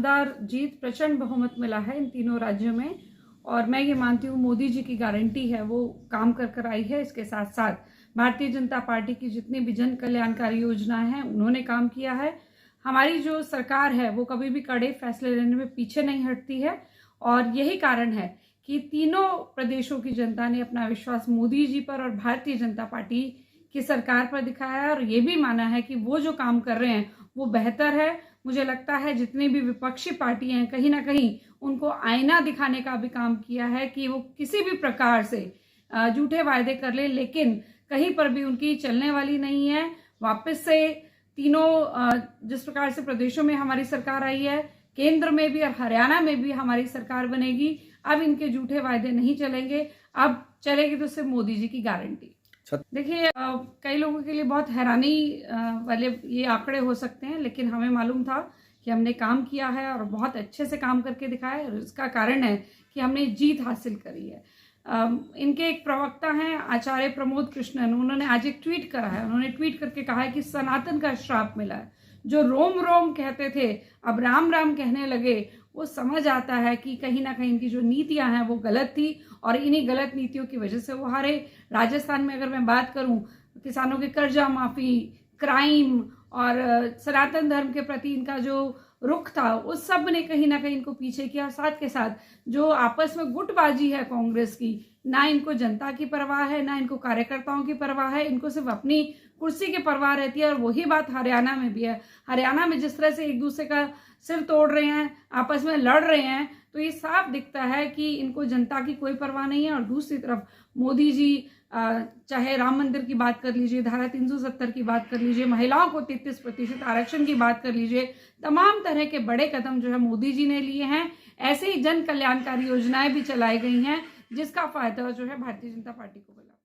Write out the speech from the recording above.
शानदार जीत, प्रचंड बहुमत मिला है इन तीनों राज्यों में और मैं ये मानती हूँ मोदी जी की गारंटी है, वो काम कर आई है। इसके साथ साथ भारतीय जनता पार्टी की जितनी भी जन कल्याणकारी योजनाएं हैं उन्होंने काम किया है। हमारी जो सरकार है वो कभी भी कड़े फैसले लेने में पीछे नहीं हटती है और यही कारण है कि तीनों प्रदेशों की जनता ने अपना विश्वास मोदी जी पर और भारतीय जनता पार्टी की सरकार पर दिखाया है और ये भी माना है कि वो जो काम कर रहे हैं वो बेहतर है। मुझे लगता है जितनी भी विपक्षी पार्टियां हैं कहीं ना कहीं उनको आईना दिखाने का भी काम किया है कि वो किसी भी प्रकार से झूठे वायदे कर ले, लेकिन कहीं पर भी उनकी चलने वाली नहीं है। वापस से तीनों जिस प्रकार से प्रदेशों में हमारी सरकार आई है, केंद्र में भी और हरियाणा में भी हमारी सरकार बनेगी। अब इनके झूठे वायदे नहीं चलेंगे, अब चलेगी तो सिर्फ मोदी जी की गारंटी। देखिए, कई लोगों के लिए बहुत हैरानी वाले ये आंकड़े हो सकते हैं, लेकिन हमें मालूम था कि हमने काम किया है और बहुत अच्छे से काम करके दिखाया है। इसका कारण है कि हमने जीत हासिल करी है। इनके एक प्रवक्ता हैं आचार्य प्रमोद कृष्णन, उन्होंने आज एक ट्वीट करा है। उन्होंने ट्वीट करके कहा है कि सनातन का श्राप मिला है। जो रोम रोम कहते थे अब राम राम कहने लगे। वो समझ आता है कि कहीं ना कहीं इनकी जो नीतियां हैं वो गलत थी और इन्हीं गलत नीतियों की वजह से वो हारे। राजस्थान में अगर मैं बात करूं, किसानों के कर्जा माफी, क्राइम और सनातन धर्म के प्रति इनका जो रुख था उस सब ने कहीं ना कहीं इनको पीछे किया। साथ के साथ जो आपस में गुटबाजी है कांग्रेस की, ना इनको जनता की परवाह है, ना इनको कार्यकर्ताओं की परवाह है, इनको सिर्फ अपनी कुर्सी की परवाह रहती है। और वही बात हरियाणा में भी है। हरियाणा में जिस तरह से एक दूसरे का सिर तोड़ रहे हैं, आपस में लड़ रहे हैं, तो ये साफ दिखता है कि इनको जनता की कोई परवाह नहीं है। और दूसरी तरफ मोदी जी चाहे राम मंदिर की बात कर लीजिए, धारा 370 की बात कर लीजिए, महिलाओं को 33% आरक्षण की बात कर लीजिए, तमाम तरह के बड़े कदम जो है मोदी जी ने लिए हैं। ऐसे ही जन कल्याणकारी योजनाएं भी चलाई गई हैं जिसका फायदा जो है भारतीय जनता पार्टी को मिला।